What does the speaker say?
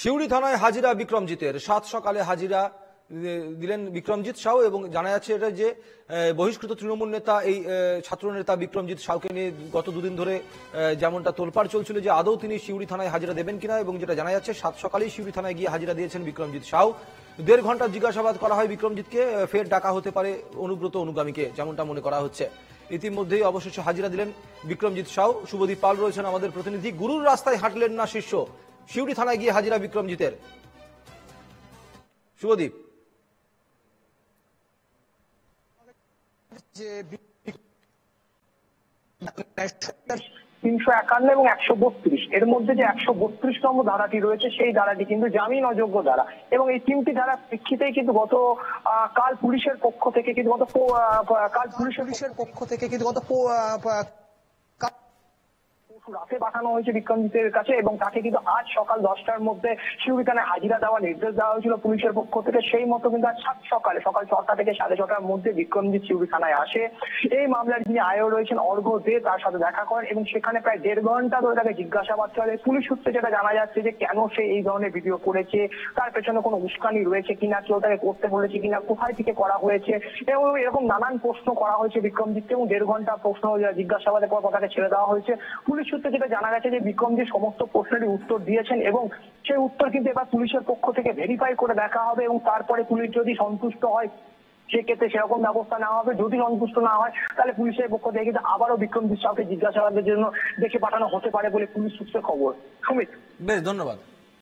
সিউড়ি থানায় হাজিরা বিক্রমজিতের। সাত সকালে হাজিরা দিলেন বিক্রমজিৎ সাউ এবং জানা যাচ্ছে এটা যে বহিষ্কৃত তৃণমূল নেতা এই ছাত্র নেতা বিক্রমজিৎ সাউকে নিয়ে গত দুদিন ধরে যেমনটা তোলপাড় চলছিল যে আদৌ তিনি সিউড়ি থানায় হাজিরা দেবেন কিনা, এবং যেটা জানা যাচ্ছে সাত সকালেই সিউড়ি থানায় গিয়ে হাজিরা দিয়েছেন বিক্রমজিৎ সাউ। 1.5 ঘন্টা জিজ্ঞাসাবাদ করা হয় বিক্রমজিৎকে, ফের ডাকা হতে পারে অনুব্রত অনুগামীকে যেমনটা মনে করা হচ্ছে। ইতিমধ্যেই অবশেষে হাজিরা দিলেন বিক্রমজিৎ সাউ। শুভদীপ পাল রয়েছেন আমাদের প্রতিনিধি। গুরুর রাস্তায় হাঁটলেন না শিষ্য, সিউড়ি থানায় গিয়ে হাজিরা বিক্রমজিতের। শুভদীপ। যে 351 এবং 132 এর মধ্যে যে 132 নম্বর ধারাটি রয়েছে সেই ধারাটি কিন্তু জামিন অযোগ্য ধারা, এবং এই তিনটি ধারা প্রেক্ষিতেই কিন্তু কাল পুলিশের পক্ষ থেকে রাতে পাঠানো হয়েছে বিক্রমজিতের কাছে, এবং তাকে কিন্তু আজ সকাল 10টার মধ্যে সিউড়ি থানায় হাজিরা দেওয়ার নির্দেশ দেওয়া হয়েছিল পুলিশের পক্ষ থেকে। সেই মতো কিন্তু আজ সকাল 6টা থেকে 6:30টার মধ্যে বিক্রমজিৎ সিউড়ি থানায় আসে। এই মামলার যিনি আয়ও রয়েছেন অর্ঘ্য দে তার সাথে দেখা করেন, এবং সেখানে প্রায় 1.5 ঘন্টা ধরে তাকে জিজ্ঞাসাবাদ চলে। পুলিশ সূত্রে যেটা জানা যাচ্ছে যে কেন সে এই ধরনের ভিডিও করেছে, তার পেছনে কোনো উস্কানি রয়েছে কিনা, কেউ তাকে করতে বলেছে কিনা, কোথায় থেকে করা হয়েছে, এবং এরকম নানান প্রশ্ন করা হয়েছে বিক্রমজিৎকে, এবং 1.5 ঘন্টা প্রশ্ন জিজ্ঞাসাবাদের পর তাকে ছেড়ে দেওয়া হয়েছে। পুলিশ সূত্রে যেটা জানা গেছে যে বিক্রমজিৎ সমস্ত প্রশ্নেরই উত্তর দিয়েছেন, এবং সেই উত্তর কিন্তু এবার পুলিশের পক্ষ থেকে ভেরিফাই করে দেখা হবে, এবং তারপরে পুলিশ যদি সন্তুষ্ট হয় সেক্ষেত্রে সেরকম ব্যবস্থা নেওয়া হবে। যদি সন্তুষ্ট না হয় তাহলে পুলিশের পক্ষ থেকে কিন্তু আবারও বিক্রমজিৎ সাউকে জিজ্ঞাসাবাদের জন্য দেখে পাঠানো হতে পারে বলে পুলিশ সূত্রে খবর। সুমিত, বেশ ধন্যবাদ।